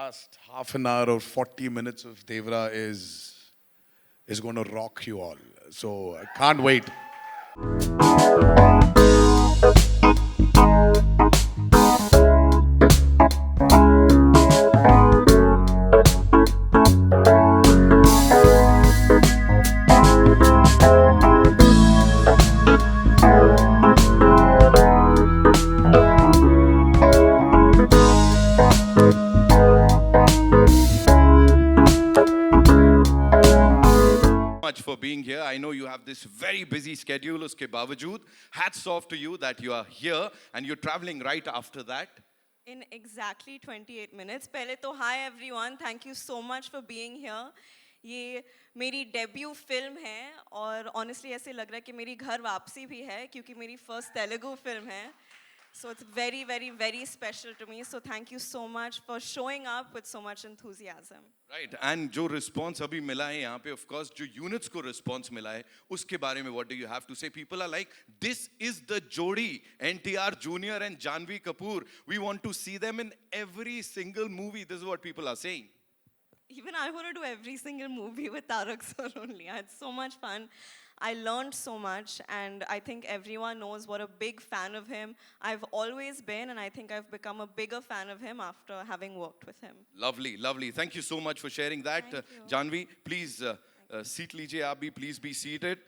last half an hour or 40 minutes of Devra is going to rock you all. So I can't wait. Much for being here. I know you have this very busy schedule. Uske bawajood, hats off to you that you are here and you're traveling right after that. In exactly 28 minutes. पहले तो hi everyone, thank you so much for being here. ये मेरी debut film है और honestly ऐसे लग रहा है कि मेरी घर वापसी भी है क्योंकि मेरी first तेलुगु फिल्म है. So it's very, very, very special to me. So thank you so much for showing up with so much enthusiasm. Right. And जो response अभी मिला है यहाँ पे, of course, जो units को response मिला है, उसके बारे में what do you have to say? People are like, this is the jodi, NTR Junior and Janvi Kapoor. We want to see them in every single movie. This is what people are saying. Even I want to do every single movie with Tarak sir only. I had so much fun. I learned so much, and I think everyone knows what a big fan of him I've always been, and I think I've become a bigger fan of him after having worked with him. Lovely, lovely. Thank you so much for sharing that. Thank you. Janvi, please seat लीजिए आप भी, please be seated.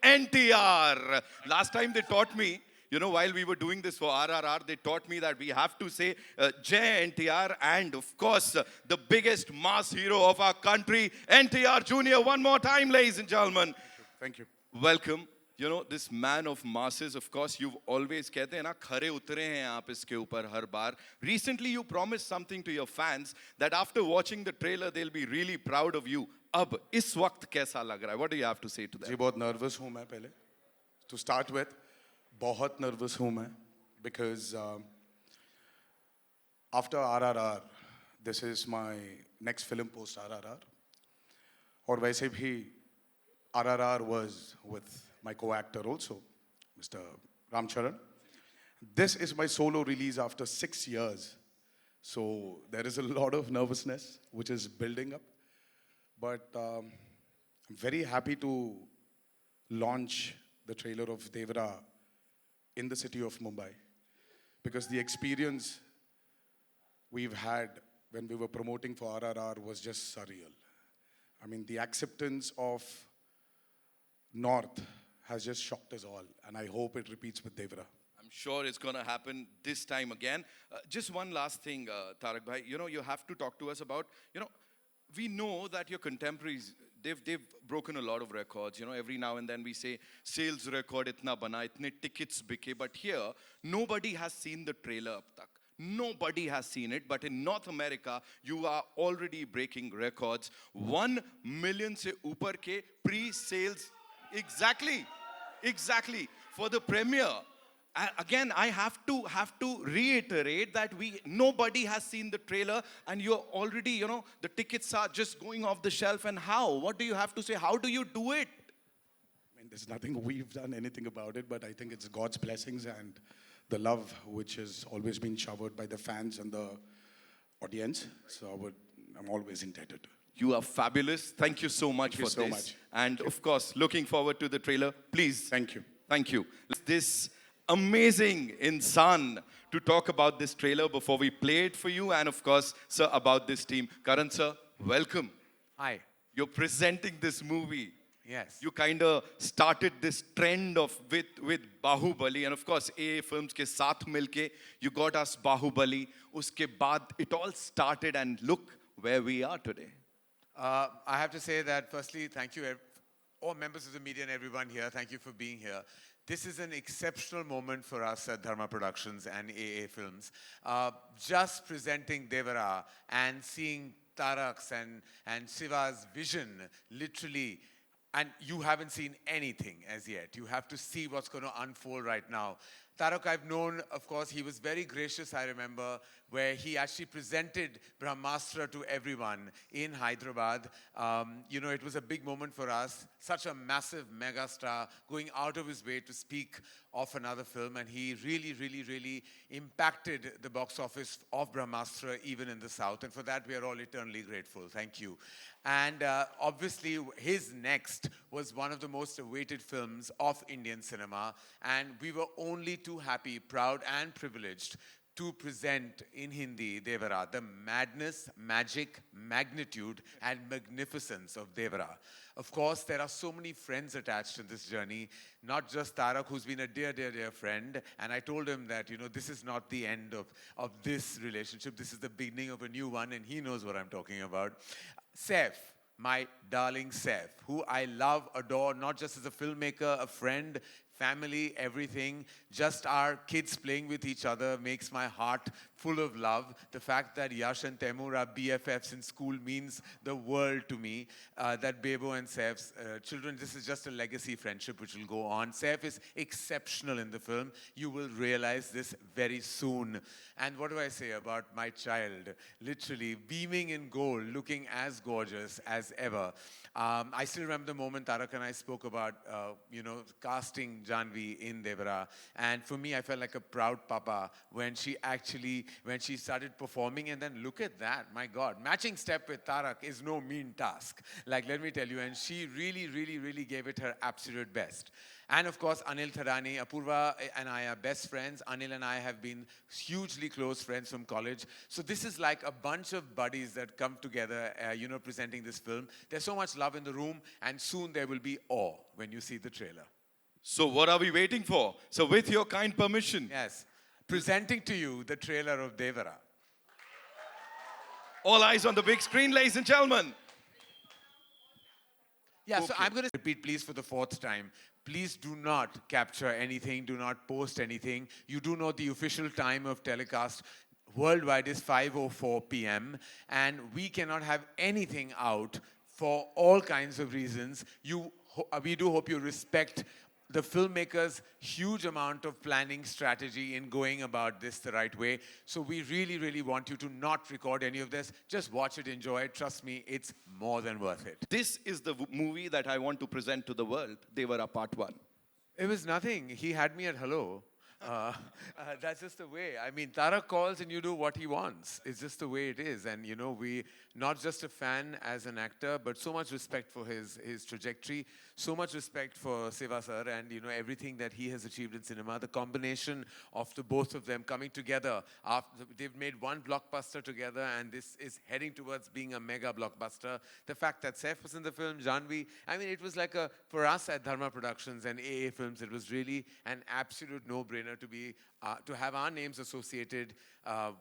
NTR. Last time they taught me, you know, while we were doing this for RRR, they taught me that we have to say Jai NTR and, of course, the biggest mass hero of our country, NTR Junior. One more time, ladies and gentlemen. Thank you. Welcome. You know, this man of masses, of course, you've always कहते हैं ना खरे उतरे हैं आप इसके ऊपर हर बार. Recently, you promised something to your fans that after watching the trailer, they'll be really proud of you. अब इस वक्त कैसा लग रहा है? What do you have to say to them? जी बहुत nervous हूँ मैं पहले. To start with, बहुत nervous हूँ मैं because after RRR, this is my next film post RRR. और वैसे भी RRR was with my co-actor also, Mr. Ram Charan. This is my solo release after 6 years. So there is a lot of nervousness which is building up. But I'm very happy to launch the trailer of Devra in the city of Mumbai. Because the experience we've had when we were promoting for RRR was just surreal. I mean, the acceptance of North has just shocked us all, and I hope it repeats with Devra. I'm sure it's going to happen this time again. Just one last thing, Tarak Bhai. You know, you have to talk to us about, you know, we know that your contemporaries, they've broken a lot of records. You know, every now and then we say, sales record itna bana, itne tickets bike. But here, nobody has seen the trailer ab tak. Nobody has seen it, but in North America, you are already breaking records. 1 million se upar ke pre-sales. Exactly. For the premiere. Again, I have to reiterate that nobody has seen the trailer, and you're already, you know, the tickets are just going off the shelf. And how? What do you have to say? How do you do it? I mean, there's nothing we've done anything about it, but I think it's God's blessings and the love which has always been showered by the fans and the audience. So I'm always indebted. You are fabulous. Thank you so much for Thank you so this. much. And of course, looking forward to the trailer. Please. Thank you. Thank you. This amazing insan to talk about this trailer before we play it for you, and of course, sir, about this team. Karan sir, welcome. Hi. You're presenting this movie. Yes. You kind of started this trend of with Bahubali, and of course, AA Films ke saath milke, you got us Bahubali. Uske baad, it all started, and look where we are today. I have to say that firstly, thank you, all members of the media and everyone here. Thank you for being here. This is an exceptional moment for us at Dharma Productions and AA Films. Just presenting Devara and seeing Tarak's and Siva's vision, literally, and you haven't seen anything as yet. You have to see what's going to unfold right now. Tarak, I've known, of course, he was very gracious, I remember, where he actually presented Brahmastra to everyone in Hyderabad. You know, it was a big moment for us. Such a massive megastar going out of his way to speak of another film, and he really impacted the box office of Brahmastra even in the South, and for that we are all eternally grateful. Thank you. And obviously, his next was one of the most awaited films of Indian cinema, and we were only too happy, proud, and privileged to present in Hindi Devara, the madness, magic, magnitude, and magnificence of Devara. Of course, there are so many friends attached in this journey, not just Tarak, who's been a dear friend, and I told him that, you know, this is not the end of this relationship, this is the beginning of a new one, and he knows what I'm talking about. Saif, my darling Saif, who I love, adore, not just as a filmmaker, a friend, family, everything. Just our kids playing with each other makes my heart full of love. The fact that Yash and Taimur are BFFs in school means the world to me. That Bebo and Saif's children, this is just a legacy friendship which will go on. Saif is exceptional in the film. You will realize this very soon. And what do I say about my child? Literally beaming in gold, looking as gorgeous as ever. I still remember the moment Tarak and I spoke about, you know, casting Janvi in Devara. And for me, I felt like a proud papa when she started performing. And then look at that, my God. Matching step with Tarak is no mean task. Like, let me tell you. And she really gave it her absolute best. And of course, Anil Thadani, Apurva and I are best friends. Anil and I have been hugely close friends from college. So this is like a bunch of buddies that come together, you know, presenting this film. There's so much love in the room, and soon there will be awe when you see the trailer. So what are we waiting for? So with your kind permission, Yes, presenting to you the trailer of Devara. all eyes on the big screen, ladies and gentlemen. Yeah, so I'm going to repeat, please, for the fourth time. Please do not capture anything, do not post anything. You do know the official time of telecast worldwide is 5:04 p.m. and we cannot have anything out for all kinds of reasons. We do hope you respect the filmmakers' huge amount of planning strategy in going about this the right way. So we really want you to not record any of this. Just watch it, enjoy it. Trust me, it's more than worth it. This is the movie that I want to present to the world, Devara Part 1. It was nothing. He had me at hello. That's just the way. I mean, Tarak calls and you do what he wants. It's just the way it is. And, you know, we, not just a fan as an actor, but so much respect for his trajectory, so much respect for Seva sir and, you know, everything that he has achieved in cinema. The combination of the both of them coming together. They've made one blockbuster together, and this is heading towards being a mega blockbuster. The fact that Saif was in the film, Janvi, I mean, it was like for us at Dharma Productions and AA Films, it was really an absolute no-brainer to have our names associated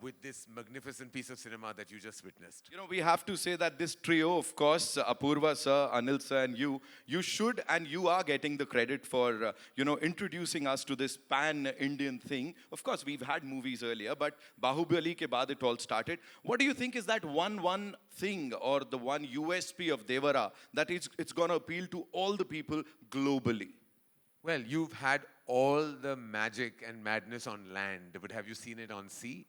with this magnificent piece of cinema that you just witnessed. You know, we have to say that this trio, of course, Apurva sir, Anil sir, and you should and you are getting the credit for, you know, introducing us to this pan-Indian thing. Of course, we've had movies earlier, but Bahubali ke baad it all started. What do you think is that one thing or the one USP of Devara that it's going to appeal to all the people globally? Well, you've had all the magic and madness on land, but have you seen it on sea?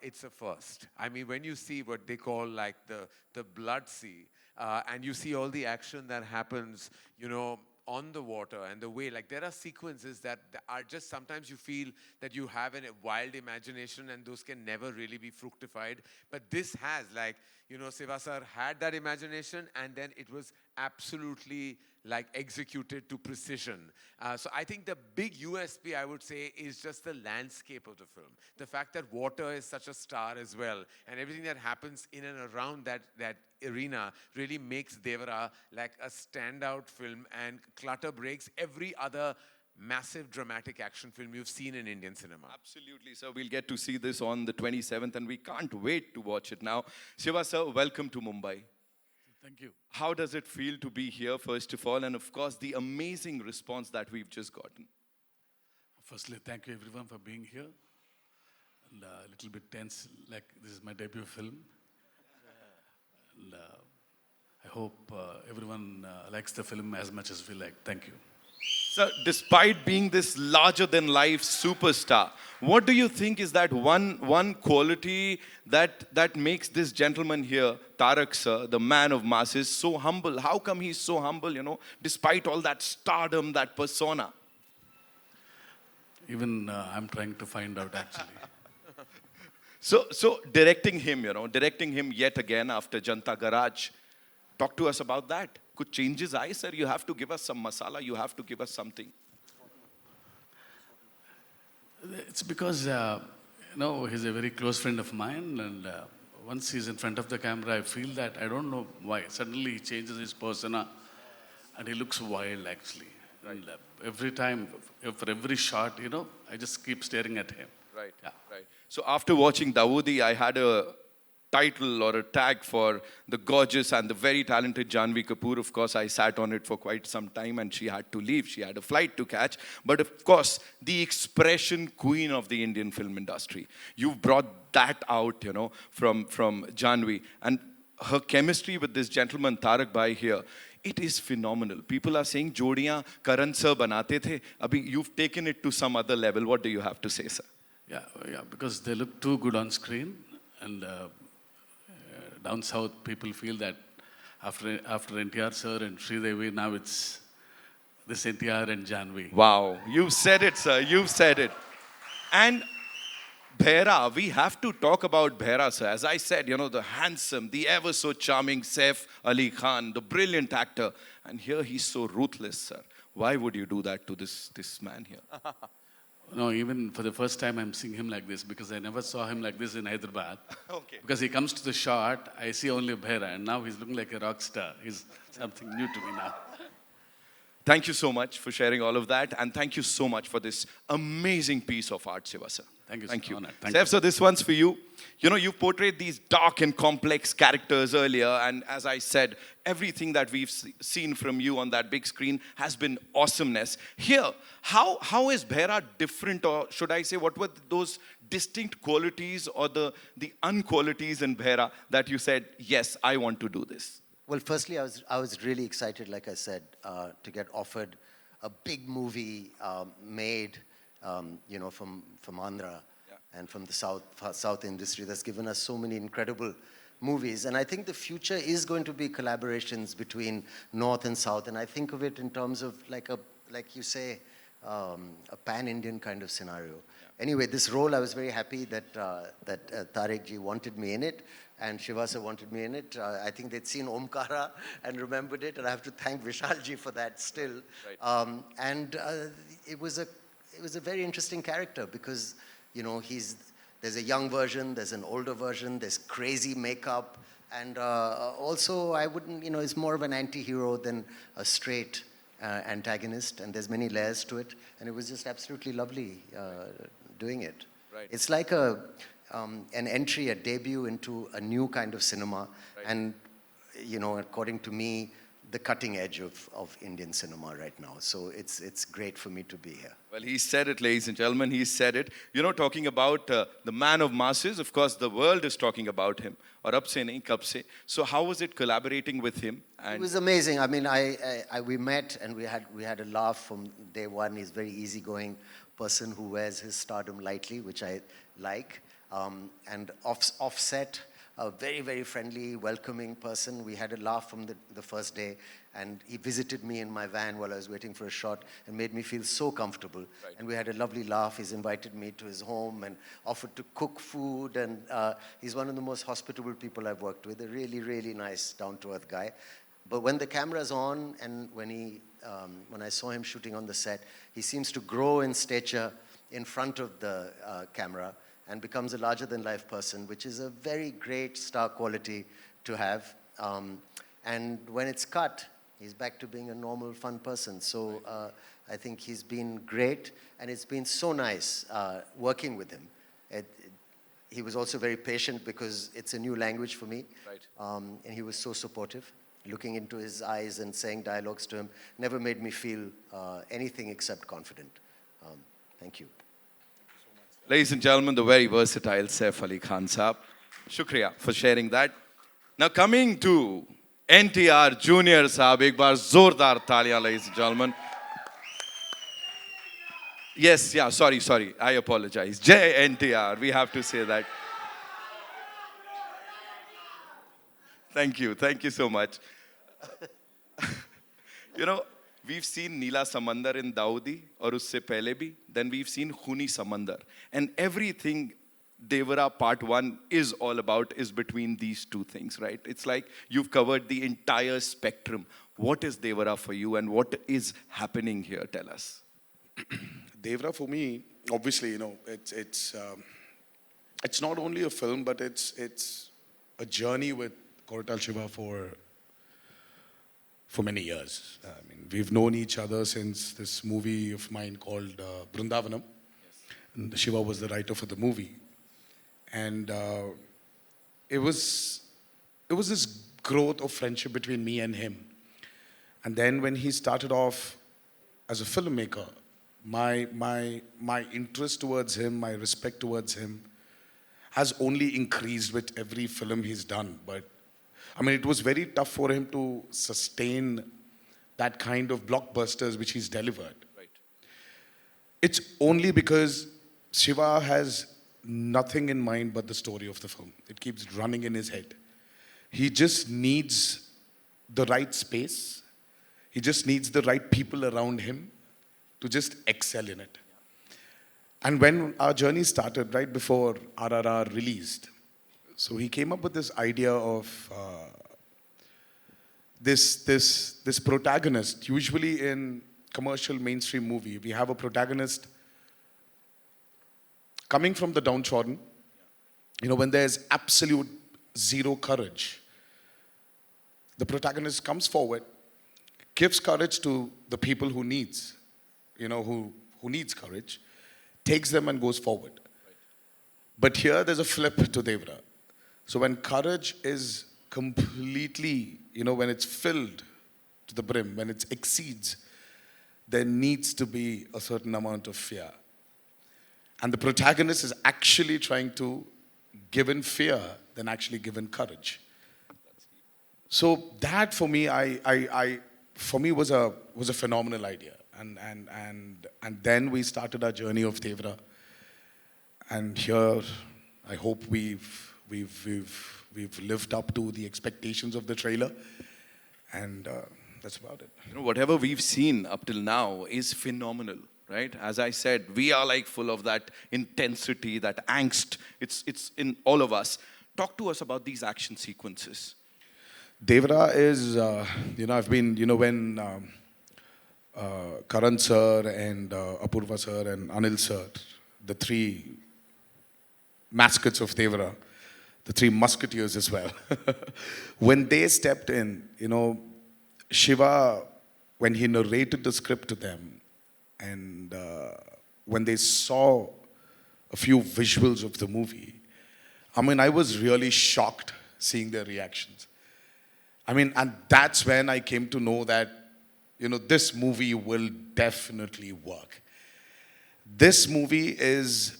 It's a first. I mean, when you see what they call like the blood sea, and you see all the action that happens, you know, on the water and the way, like there are sequences that are just, sometimes you feel that you have a wild imagination and those can never really be fructified. But this has, like, you know, Seva sir had that imagination and then it was absolutely like executed to precision. So I think the big USP, I would say, is just the landscape of the film. The fact that water is such a star as well, and everything that happens in and around that arena really makes Devara like a standout film and clutter breaks every other massive dramatic action film you've seen in Indian cinema. Absolutely, sir. We'll get to see this on the 27th, and we can't wait to watch it now. Shiva, sir, welcome to Mumbai. Thank you. How does it feel to be here, first of all, and of course, the amazing response that we've just gotten? Firstly, thank you everyone for being here. And a little bit tense, like this is my debut film. And I hope everyone likes the film as much as we like. Thank you. So, despite being this larger than life superstar, what do you think is that one quality that makes this gentleman here, Tarak sir, the man of masses, so humble? How come he's so humble, despite all that stardom, that persona? Even I'm trying to find out actually. So directing him yet again after Janta Garage. Talk to us about that. Could changes I, sir? You have to give us some masala. You have to give us something. It's because, he's a very close friend of mine, and once he's in front of the camera, I feel that, I don't know why, suddenly he changes his persona, and he looks wild, actually. And every time, for every shot, I just keep staring at him. Right, Yeah. right. So after watching Dawoodi, I had a title or a tag for the gorgeous and the very talented Janvi Kapoor. Of course, I sat on it for quite some time and she had to leave. She had a flight to catch. But of course, the expression queen of the Indian film industry. You've brought that out, from Janvi. And her chemistry with this gentleman, Tarak Bhai here, it is phenomenal. People are saying, Jodiyan Karan sir banate the. Abhi, you've taken it to some other level. What do you have to say, sir? Yeah, because they look too good on screen, and down south, people feel that after NTR sir and Sridevi, now it's this NTR and Janvi. Wow, you've said it, sir. You've said it. And Bhaira, we have to talk about Bhaira, sir. As I said, the handsome, the ever so charming Saif Ali Khan, the brilliant actor. And here he's so ruthless, sir. Why would you do that to this man here? No, even for the first time, I'm seeing him like this because I never saw him like this in Hyderabad. Okay. Because he comes to the shot, I see only Bhaira, and now he's looking like a rock star. He's something new to me now. Thank you so much for sharing all of that. And thank you so much for this amazing piece of art, Shiva, sir. Thank you, Thank sir. you. Honored. Thank Saif, you. sir, this one's for you. You portrayed these dark and complex characters earlier, and as I said, everything that we've seen from you on that big screen has been awesomeness. Here, how is Bhaira different, or should I say, what were those distinct qualities or the unqualities in Bhaira that you said, yes, I want to do this? Well, firstly, I was really excited, like I said, to get offered a big movie made, from Andhra and from the South industry that's given us so many incredible movies. And I think the future is going to be collaborations between North and South. And I think of it in terms of like you say, a pan-Indian kind of scenario. Yeah. Anyway, this role, I was very happy that Tarak ji wanted me in it, and Shivasa wanted me in it. I think they'd seen Omkara and remembered it, and I have to thank Vishal ji for that still. Right. It was a very interesting character because, there's a young version, there's an older version, there's crazy makeup, and also I wouldn't, it's more of an anti-hero than a straight antagonist, and there's many layers to it, and it was just absolutely lovely doing it. Right. It's like an entry, a debut into a new kind of cinema, right. And according to me, the cutting edge of Indian cinema right now. So it's great for me to be here. Well, he said it, ladies and gentlemen, he said it. Talking about the man of masses, of course, the world is talking about him. Aur ab se nahi, kab se. So how was it collaborating with him? It was amazing. I mean, we met and we had a laugh from day one. He's a very easygoing person who wears his stardom lightly, which I like. And offset, a very, very friendly, welcoming person. We had a laugh from the first day, and he visited me in my van while I was waiting for a shot and made me feel so comfortable. Right. And we had a lovely laugh. He's invited me to his home and offered to cook food, and he's one of the most hospitable people I've worked with, a really, really nice, down-to-earth guy. But when the camera's on and when I saw him shooting on the set, he seems to grow in stature in front of the camera and becomes a larger-than-life person, which is a very great star quality to have. And when it's cut, he's back to being a normal, fun person. So I think he's been great, and it's been so nice working with him. He was also very patient because it's a new language for me. Right. And he was so supportive. Looking into his eyes and saying dialogues to him never made me feel anything except confident. Thank you. Ladies and gentlemen, the very versatile Saif Ali Khan Saab. Shukriya for sharing that. Now coming to NTR Junior Saab, ek baar zordar taliyan, ladies and gentlemen. Yes, yeah, sorry. I apologize. Jai NTR, we have to say that. Thank you so much. You know, we've seen Neela Samandar in Daudi, or usse pehle bhi. Then we've seen Khuni Samandar. And everything Devara Part 1 is all about is between these two things, right? It's like you've covered the entire spectrum. What is Devara for you and what is happening here? Tell us. Devra, for me, obviously, you know, it's not only a film, but it's a journey with Koratal Shiva for many years. I mean, we've known each other since this movie of mine called Brindavanam. And Shiva was the writer for the movie. And it was this growth of friendship between me and him. And then when he started off as a filmmaker, my interest towards him, my respect towards him has only increased with every film he's done. But I mean, it was very tough for him to sustain that kind of blockbusters which he's delivered. Right. It's only because Shiva has nothing in mind but the story of the film. It keeps running in his head. He just needs the right space. He just needs the right people around him to just excel in it. And when our journey started, right before RRR released, so he came up with this idea of this protagonist. Usually in commercial mainstream movie, we have a protagonist coming from the downtrodden. You know, when there's absolute zero courage, the protagonist comes forward, gives courage to the people who needs, you know, who needs courage, takes them and goes forward. But here there's a flip to Devra. So when courage is completely, you know, when it's filled to the brim, when it exceeds, there needs to be a certain amount of fear. And the protagonist is actually trying to give in fear than actually give in courage. So that for me, for me was a phenomenal idea. And then we started our journey of Devra. And here, I hope we've lived up to the expectations of the trailer, and that's about it. You know, whatever we've seen up till now is phenomenal, right? As I said, we are like full of that intensity, that angst. It's in all of us. Talk to us about these action sequences. Devra is, you know, I've been, you know, when Karan sir and Apurva sir and Anil sir, the three mascots of Devra, the three musketeers as well. When they stepped in, you know, Shiva, when he narrated the script to them, and when they saw a few visuals of the movie, I mean, I was really shocked seeing their reactions. I mean, and that's when I came to know that, you know, this movie will definitely work. This movie is,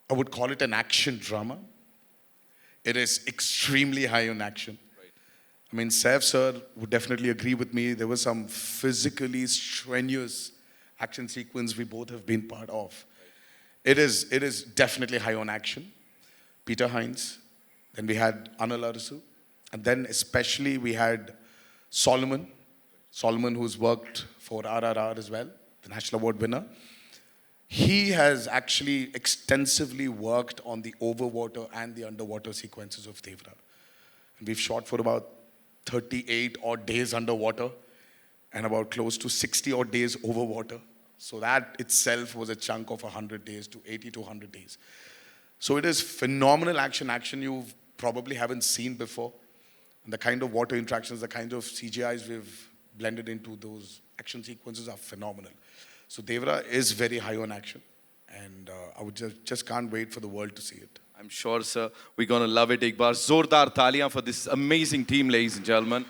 I would call it an action drama. It is extremely high on action. Right. I mean, Saif sir would definitely agree with me. There was some physically strenuous action sequence we both have been part of. Right. It is definitely high on action. Peter Hines, then we had Anil Arasu, and then especially we had Solomon, who's worked for RRR as well, the National Award winner. He has actually extensively worked on the overwater and the underwater sequences of Devra. And we've shot for about 38 odd days underwater and about close to 60 odd days overwater. So that itself was a chunk of 100 days to 80 to 100 days. So it is phenomenal action you probably haven't seen before. And the kind of water interactions, the kind of CGIs we've blended into those action sequences are phenomenal. So Devra is very high on action, and I would just can't wait for the world to see it. I'm sure, sir, we're going to love it. Ek baar zordar taliyan for this amazing team, ladies and gentlemen.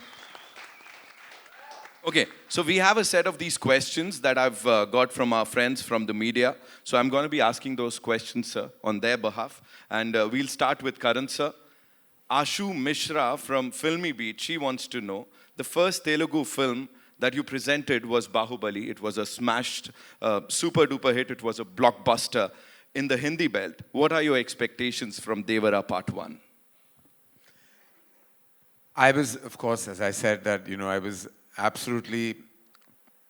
Okay, so we have a set of these questions that I've got from our friends from the media. So I'm going to be asking those questions, sir, on their behalf. And we'll start with Karan, sir. Ashu Mishra from Filmy Beat, she wants to know, the first Telugu film that you presented was Bahubali. It was a smashed, super duper hit. It was a blockbuster in the Hindi belt. What are your expectations from Devara Part 1? I was, of course, as I said, that, I was absolutely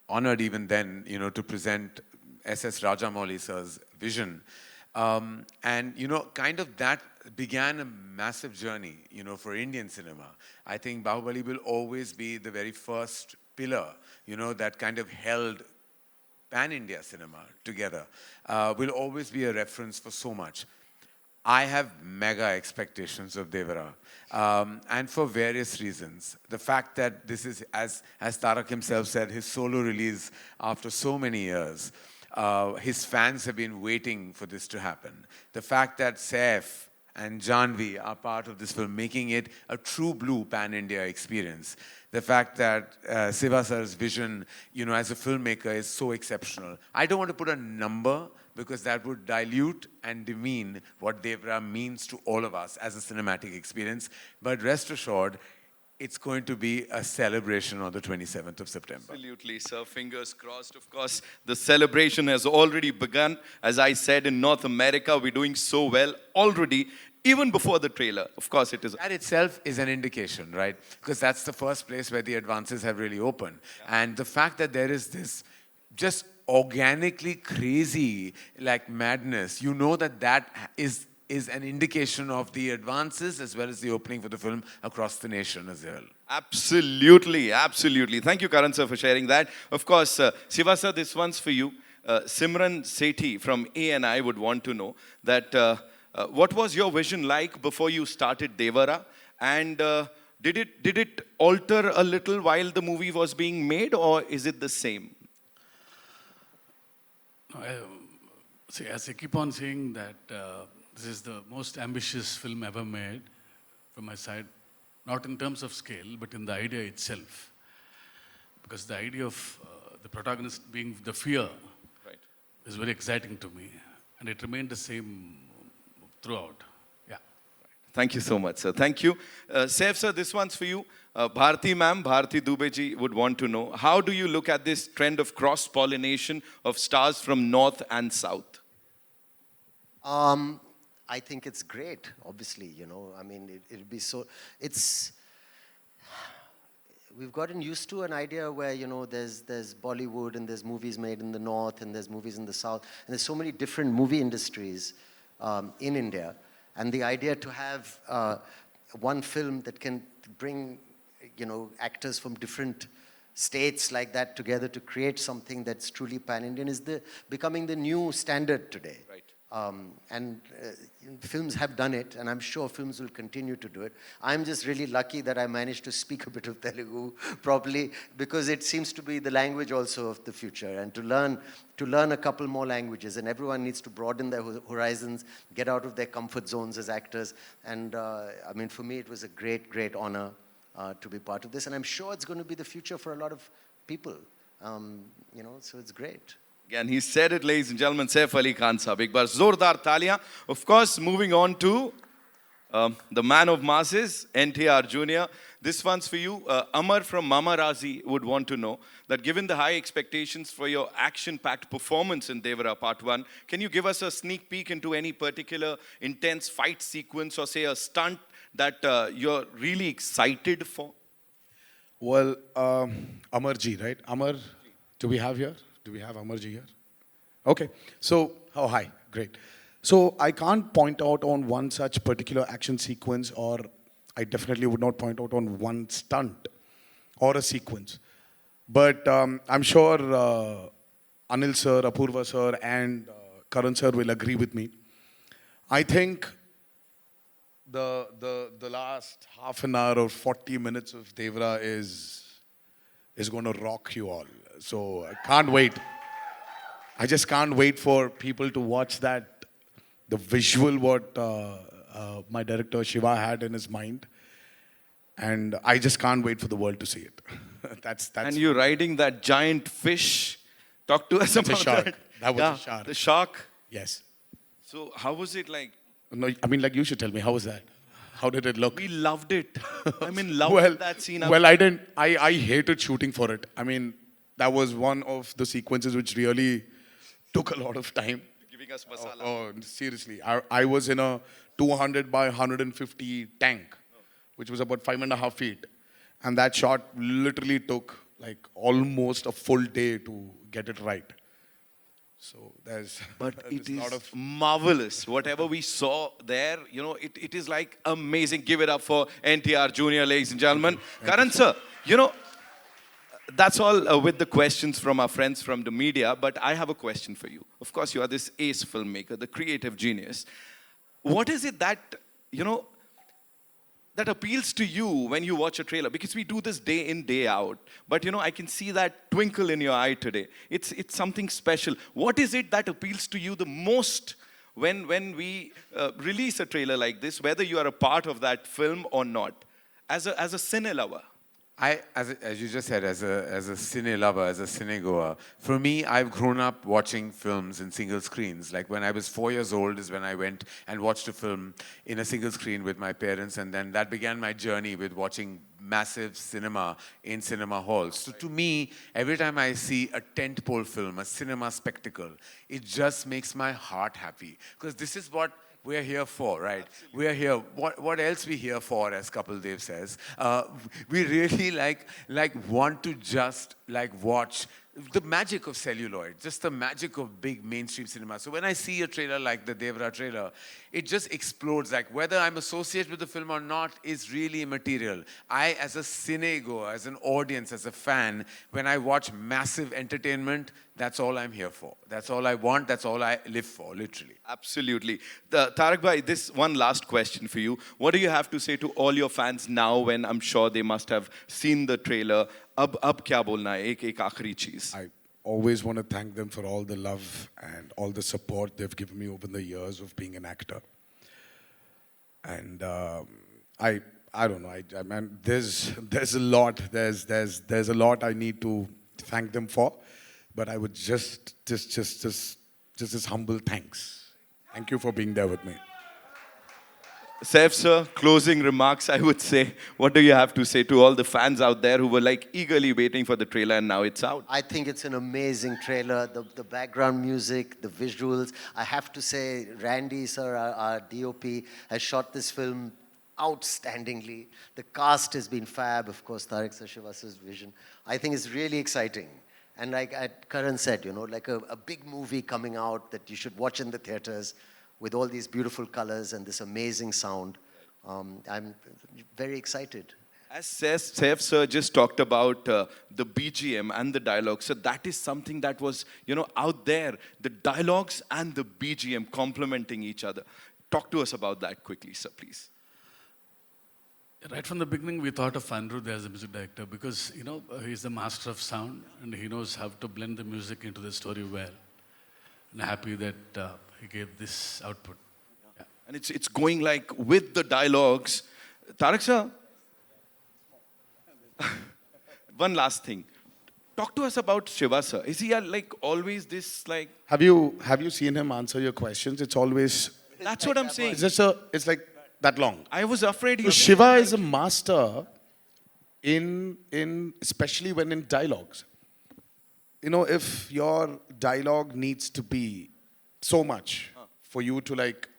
honored even then, to present S.S. Rajamouli sir's vision. And, kind of that began a massive journey, for Indian cinema. I think Bahubali will always be the very first pillar, that kind of held pan-India cinema together. Will always be a reference for so much. I have mega expectations of Devara, and for various reasons. The fact that this is, as Tarak himself said, his solo release after so many years. His fans have been waiting for this to happen. The fact that Saif and Janvi are part of this film, making it a true blue pan-India experience. The fact that Siva sir's vision, as a filmmaker is so exceptional. I don't want to put a number because that would dilute and demean what Devara means to all of us as a cinematic experience. But rest assured, it's going to be a celebration on the 27th of September. Absolutely, sir. Fingers crossed. Of course, the celebration has already begun. As I said, in North America, we're doing so well already, even before the trailer. Of course, it is. That itself is an indication, right? Because that's the first place where the advances have really opened. Yeah. And the fact that there is this just organically crazy, like madness, that is an indication of the advances as well as the opening for the film across the nation as well. Absolutely, absolutely. Thank you, Karan sir, for sharing that. Of course, Siva sir, this one's for you. Simran Sethi from ANI would want to know that what was your vision like before you started Devara? And did it alter a little while the movie was being made, or is it the same? See, as I keep on saying that this is the most ambitious film ever made from my side, not in terms of scale, but in the idea itself. Because the idea of the protagonist being the fear is very exciting to me. And it remained the same throughout. Yeah. Thank you so much, sir. Thank you. Saif sir, this one's for you. Bharti ma'am, Bharti Dubey ji would want to know, how do you look at this trend of cross-pollination of stars from North and South? I think it's great, obviously, I mean, it'll be so, we've gotten used to an idea where, there's Bollywood and there's movies made in the North and there's movies in the South. And there's so many different movie industries in India. And the idea to have one film that can bring, actors from different states like that together to create something that's truly pan-Indian is becoming the new standard today. Right. And films have done it, and I'm sure films will continue to do it. I'm just really lucky that I managed to speak a bit of Telugu properly, because it seems to be the language also of the future, and to learn a couple more languages, and everyone needs to broaden their horizons, get out of their comfort zones as actors. And I mean, for me, it was a great, great honor to be part of this, and I'm sure it's going to be the future for a lot of people, so it's great. Again, he said it, ladies and gentlemen, Saif Ali Khan Sahib. Ek baar zordar taliyan. Of course, moving on to the man of masses, NTR Jr. This one's for you. Amar from Mama Razi would want to know that given the high expectations for your action-packed performance in Devara Part 1, can you give us a sneak peek into any particular intense fight sequence or say a stunt that you're really excited for? Well, Amarji, right? Amar, do we have here? Do we have Amarji here? Okay. So, oh, hi. Great. So, I can't point out on one such particular action sequence, or I definitely would not point out on one stunt or a sequence. But I'm sure Anil sir, Apurva sir, and Karan sir will agree with me. I think the last half an hour or 40 minutes of Devara is going to rock you all. So I can't wait. I just can't wait for people to watch that, the visual what my director Shiva had in his mind. And I just can't wait for the world to see it. that's. And you're riding that giant fish. Talk to us about shark. that. That was a shark. The shark. Yes. So how was it like? No, I mean, like, you should tell me, how was that? How did it look? We loved it. I'm in love well, with that scene. well, I didn't. I hated shooting for it. I mean, that was one of the sequences which really took a lot of time. Giving us masala. Oh, seriously. I was in a 200 by 150 tank, which was about 5.5 feet. And that shot literally took like almost a full day to get it right. So there's, But there's it a lot is of. marvelous. Whatever we saw there, you know, it is like amazing. Give it up for NTR Junior, ladies and gentlemen. Karan sir, you know, that's all with the questions from our friends from the media. But I have a question for you. Of course, you are this ace filmmaker, the creative genius. What is it that, you know, that appeals to you when you watch a trailer? Because we do this day in, day out. But, you know, I can see that twinkle in your eye today. It's something special. What is it that appeals to you the most when we release a trailer like this, whether you are a part of that film or not, as a cine lover? As you just said, as a cine lover, as a cinegoer, for me, I've grown up watching films in single screens. Like when I was 4 years old is when I went and watched a film in a single screen with my parents, and then that began my journey with watching massive cinema in cinema halls. So to me, every time I see a tentpole film, a cinema spectacle, it just makes my heart happy. Because this is what we're here for, right? Absolutely. We're here. What else we here for, as Kapil Dev says? We really want to just watch the magic of celluloid, just the magic of big mainstream cinema. So when I see a trailer like the Devra trailer, it just explodes. Like whether I'm associated with the film or not is really immaterial. I, as a cinegoer, as an audience, as a fan, when I watch massive entertainment, that's all I'm here for. That's all I want. That's all I live for, literally. Absolutely. Tarak bhai, this one last question for you. What do you have to say to all your fans now when I'm sure they must have seen the trailer? Ab kya bolna hai? Ek aakhri cheez. I always want to thank them for all the love and all the support they've given me over the years of being an actor. And I don't know. I mean, there's a lot. There's a lot I need to thank them for. But I would just this humble thanks. Thank you for being there with me. Saif sir, closing remarks, I would say. What do you have to say to all the fans out there who were like eagerly waiting for the trailer and now it's out? I think it's an amazing trailer. The background music, the visuals. I have to say, Randy, sir, our DOP, has shot this film outstandingly. The cast has been fab. Of course, Tarak Sashivas's vision. I think it's really exciting. And like Karan said, you know, like a big movie coming out that you should watch in the theaters with all these beautiful colors and this amazing sound. I'm very excited. As Saif sir just talked about the BGM and the dialogue, so that is something that was, you know, out there. The dialogues and the BGM complementing each other. Talk to us about that quickly, sir, please. Right from the beginning, we thought of Anirudh as a music director because, you know, he's the master of sound and he knows how to blend the music into the story well. And happy that he gave this output. Yeah. And it's going like with the dialogues. Tarak sir, one last thing. Talk to us about Shiva sir. Is he like always this like... Have you seen him answer your questions? It's always, That's what I'm saying. it's like that long. I was afraid he So was Shiva is a master in especially when in dialogues. You know, if your dialogue needs to be so much for you to like,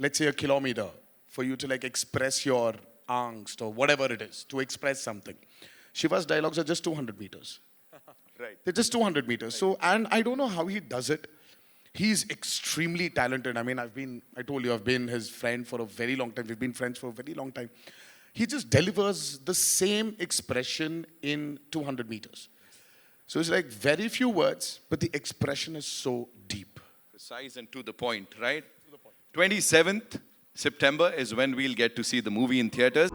let's say a kilometer, for you to like express your angst or whatever it is, to express something. Shiva's dialogues are just 200 meters. Right. They're just 200 meters. So, and I don't know how he does it. He's extremely talented. I mean, I told you, I've been his friend for a very long time. We've been friends for a very long time. He just delivers the same expression in 200 meters. So it's like very few words, but the expression is so deep. Precise and to the point, right? 27th September is when we'll get to see the movie in theaters.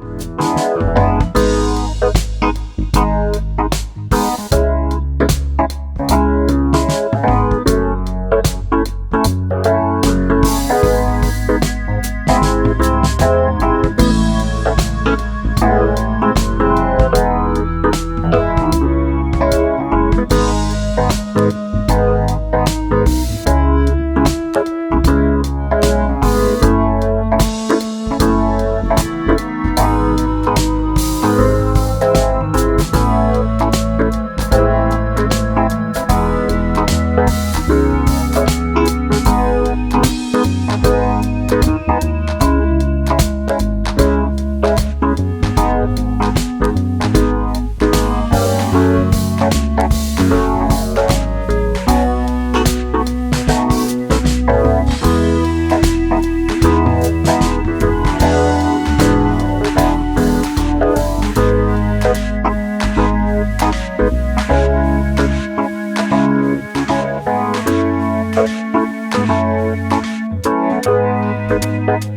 Thank you.